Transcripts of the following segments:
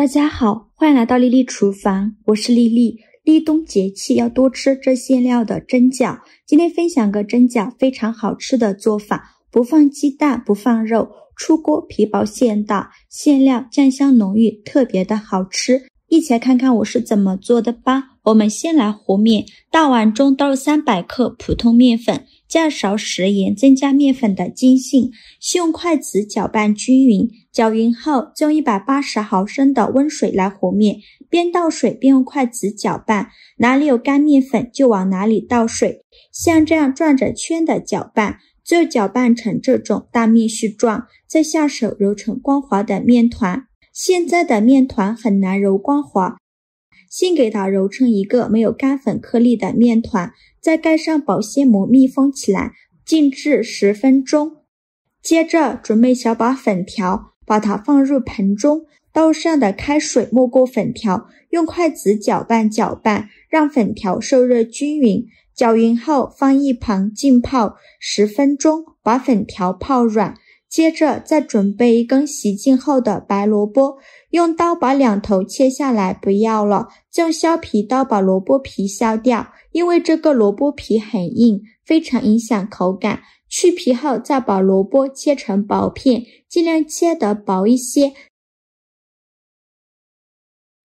大家好，欢迎来到丽丽厨房，我是丽丽。立冬节气要多吃这馅料的蒸饺，今天分享个蒸饺非常好吃的做法，不放鸡蛋，不放肉，出锅皮薄馅道，馅料酱香浓郁，特别的好吃。一起来看看我是怎么做的吧。我们先来和面，大碗中倒入300克普通面粉，加勺食盐，增加面粉的筋性，先用筷子搅拌均匀，搅匀后再用180毫升的温水来和面，边倒水边用筷子搅拌，哪里有干面粉就往哪里倒水，像这样转着圈的搅拌，最后搅拌成这种大面絮状，再下手揉成光滑的面团。现在的面团很难揉光滑，先给它揉成一个没有干粉颗粒的面团，再盖上保鲜膜密封起来，静置10分钟。接着准备小把粉条，把它放入盆中，倒入上的开水没过粉条，用筷子搅拌搅拌，让粉条受热均匀。搅匀后放一旁浸泡10分钟，把粉条泡软。接着再准备一根洗净后的白萝卜，用刀把两头切下来不要了，再用削皮刀把萝卜皮削掉，因为这个萝卜皮很硬，非常影响口感。去皮后再把萝卜切成薄片，尽量切得薄一些，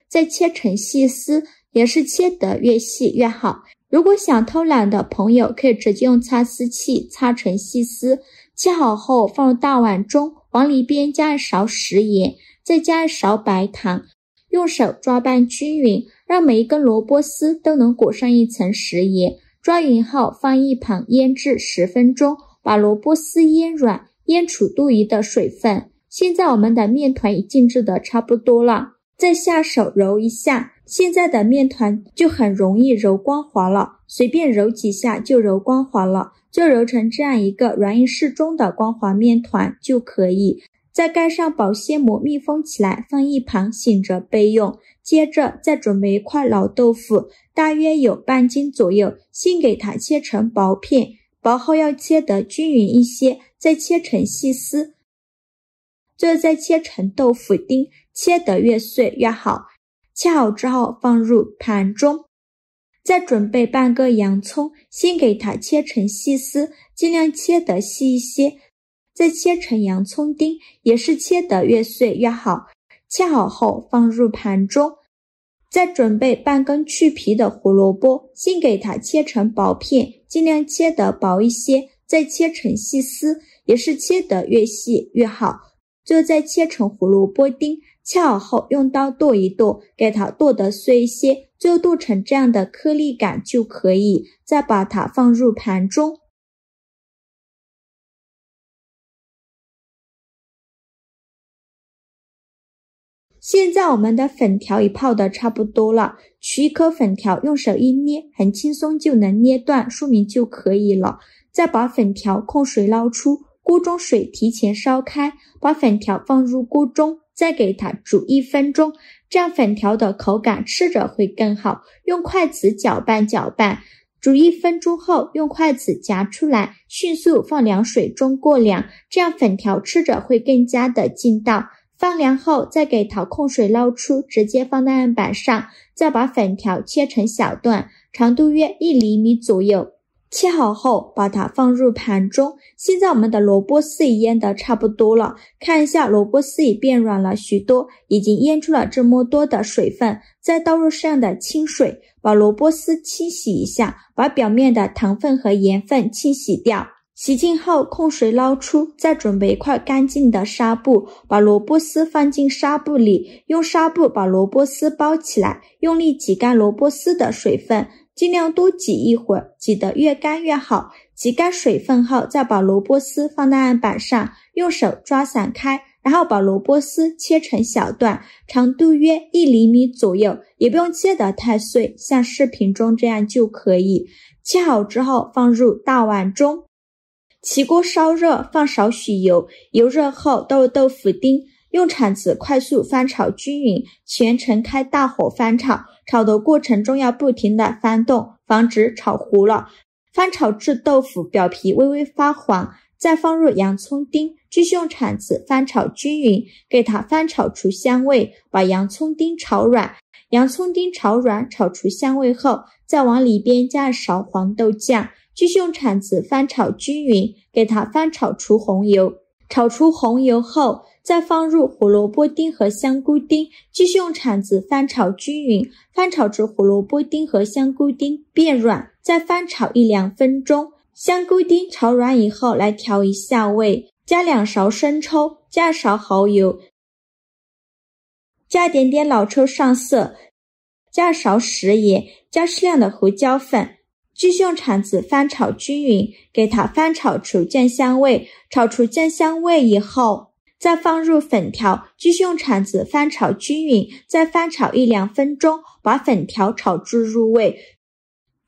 再切成细丝，也是切得越细越好。如果想偷懒的朋友可以直接用擦丝器擦成细丝，切好后放入大碗中，往里边加一勺食盐，再加一勺白糖，用手抓拌均匀，让每一根萝卜丝都能裹上一层食盐。抓匀后放一旁腌制10分钟，把萝卜丝腌软，腌除多余的水分。现在我们的面团已静置的差不多了，再下手揉一下，现在的面团就很容易揉光滑了，随便揉几下就揉光滑了，就揉成这样一个软硬适中的光滑面团就可以。再盖上保鲜膜密封起来，放一旁醒着备用。接着再准备一块老豆腐，大约有半斤左右，先给它切成薄片，薄后要切得均匀一些，再切成细丝，最后再切成豆腐丁，切得越碎越好。切好之后放入盘中，再准备半个洋葱，先给它切成细丝，尽量切得细一些，再切成洋葱丁，也是切得越碎越好。切好后放入盘中，再准备半根去皮的胡萝卜，先给它切成薄片，尽量切得薄一些，再切成细丝，也是切得越细越好。最后再切成胡萝卜丁，切好后用刀剁一剁，给它剁得碎一些，最后剁成这样的颗粒感就可以，再把它放入盘中。现在我们的粉条已泡得差不多了，取一颗粉条，用手一捏，很轻松就能捏断，说明就可以了。再把粉条控水捞出，锅中水提前烧开，把粉条放入锅中，再给它煮1分钟，这样粉条的口感吃着会更好。用筷子搅拌搅拌，煮1分钟后用筷子夹出来，迅速放凉水中过凉，这样粉条吃着会更加的劲道。放凉后再给它控水捞出，直接放在案板上，再把粉条切成小段，长度约1厘米左右。切好后把它放入盘中。现在我们的萝卜丝已腌得差不多了，看一下萝卜丝已变软了许多，已经腌出了这么多的水分，再倒入适量的清水，把萝卜丝清洗一下，把表面的糖分和盐分清洗掉。洗净后控水捞出，再准备一块干净的纱布，把萝卜丝放进纱布里，用纱布把萝卜丝包起来，用力挤干萝卜丝的水分，尽量多挤一会儿，挤得越干越好。挤干水分后，再把萝卜丝放在案板上，用手抓散开，然后把萝卜丝切成小段，长度约1厘米左右，也不用切得太碎，像视频中这样就可以。切好之后放入大碗中，起锅烧热，放少许油，油热后倒入豆腐丁，用铲子快速翻炒均匀，全程开大火翻炒，炒的过程中要不停地翻动，防止炒糊了。翻炒至豆腐表皮微微发黄，再放入洋葱丁，继续用铲子翻炒均匀，给它翻炒出香味，把洋葱丁炒软。洋葱丁炒软，炒出香味后，再往里边加勺黄豆酱，继续用铲子翻炒均匀，给它翻炒出红油。炒出红油后，再放入胡萝卜丁和香菇丁，继续用铲子翻炒均匀，翻炒至胡萝卜丁和香菇丁变软，再翻炒1-2分钟。香菇丁炒软以后，来调一下味，加2勺生抽，加勺蚝油，加点点老抽上色，加勺食盐，加适量的胡椒粉，继续用铲子翻炒均匀，给它翻炒出酱香味。炒出酱香味以后，再放入粉条，继续用铲子翻炒均匀，再翻炒1-2分钟，把粉条炒至入味。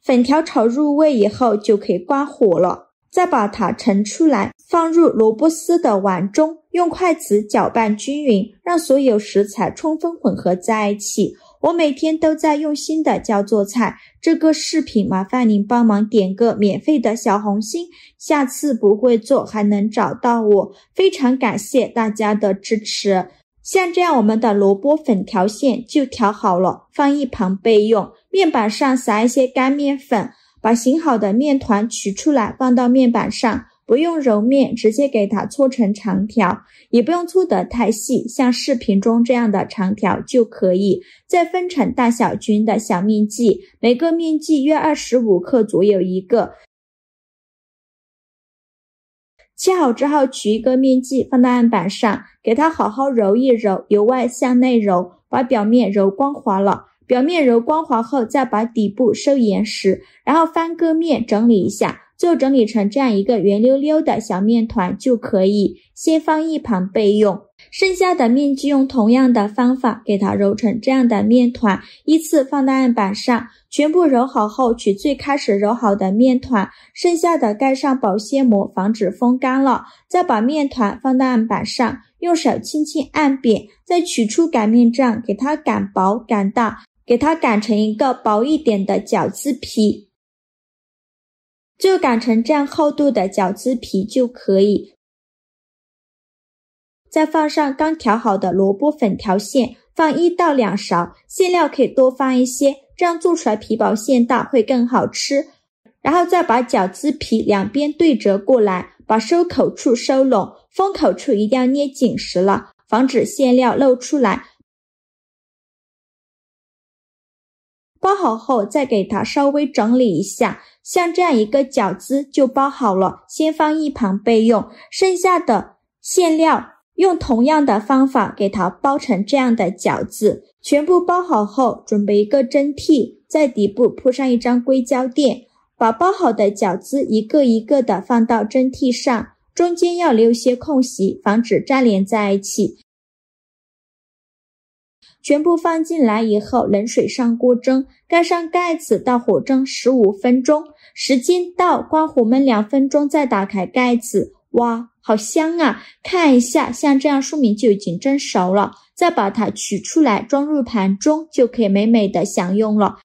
粉条炒入味以后就可以关火了，再把它盛出来，放入萝卜丝的碗中，用筷子搅拌均匀，让所有食材充分混合在一起。我每天都在用心的教做菜，这个视频麻烦您帮忙点个免费的小红心，下次不会做还能找到我，非常感谢大家的支持。像这样我们的萝卜粉条线就调好了，放一旁备用。面板上撒一些干面粉，把醒好的面团取出来放到面板上，不用揉面，直接给它搓成长条，也不用搓得太细，像视频中这样的长条就可以。再分成大小均的小面剂，每个面剂约25克左右一个。切好之后，取一个面剂放到案板上，给它好好揉一揉，由外向内揉，把表面揉光滑了。表面揉光滑后，再把底部收严实，然后翻个面整理一下，最后整理成这样一个圆溜溜的小面团就可以，先放一旁备用。剩下的面剂用同样的方法给它揉成这样的面团，依次放到案板上，全部揉好后，取最开始揉好的面团，剩下的盖上保鲜膜，防止风干了，再把面团放到案板上，用手轻轻按扁，再取出擀面杖，给它擀薄擀大，给它擀成一个薄一点的饺子皮，就擀成这样厚度的饺子皮就可以。再放上刚调好的萝卜粉条馅，放1到2勺，馅料可以多放一些，这样做出来皮薄馅大会更好吃。然后再把饺子皮两边对折过来，把收口处收拢，封口处一定要捏紧实了，防止馅料漏出来。包好后再给它稍微整理一下，像这样一个饺子就包好了，先放一旁备用。剩下的馅料用同样的方法给它包成这样的饺子，全部包好后，准备一个蒸屉，在底部铺上一张硅胶垫，把包好的饺子一个一个的放到蒸屉上，中间要留些空隙，防止粘连在一起。全部放进来以后，冷水上锅蒸，盖上盖子到火蒸15分钟，时间到，关火焖2分钟，再打开盖子。哇，好香啊！看一下，像这样说明就已经蒸熟了，再把它取出来装入盘中，就可以美美的享用了。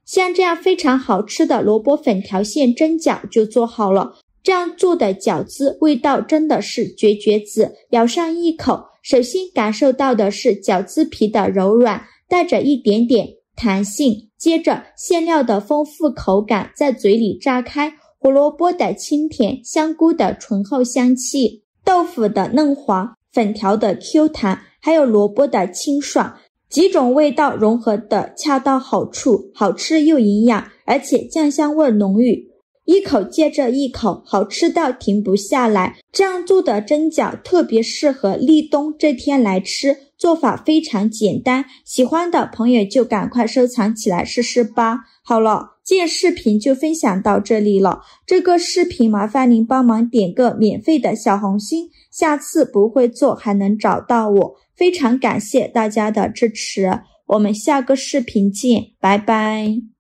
像这样非常好吃的萝卜粉条馅蒸饺就做好了。这样做的饺子味道真的是绝子，咬上一口，首先感受到的是饺子皮的柔软，带着一点点弹性，接着馅料的丰富口感在嘴里炸开，胡萝卜的清甜，香菇的醇厚香气，豆腐的嫩滑，粉条的 Q 弹，还有萝卜的清爽，几种味道融合的恰到好处，好吃又营养，而且酱香味浓郁，一口接着一口，好吃到停不下来。这样做的蒸饺特别适合立冬这天来吃，做法非常简单，喜欢的朋友就赶快收藏起来试试吧。好了，今天视频就分享到这里了，这个视频麻烦您帮忙点个免费的小红心，下次不会做还能找到我，非常感谢大家的支持，我们下个视频见，拜拜。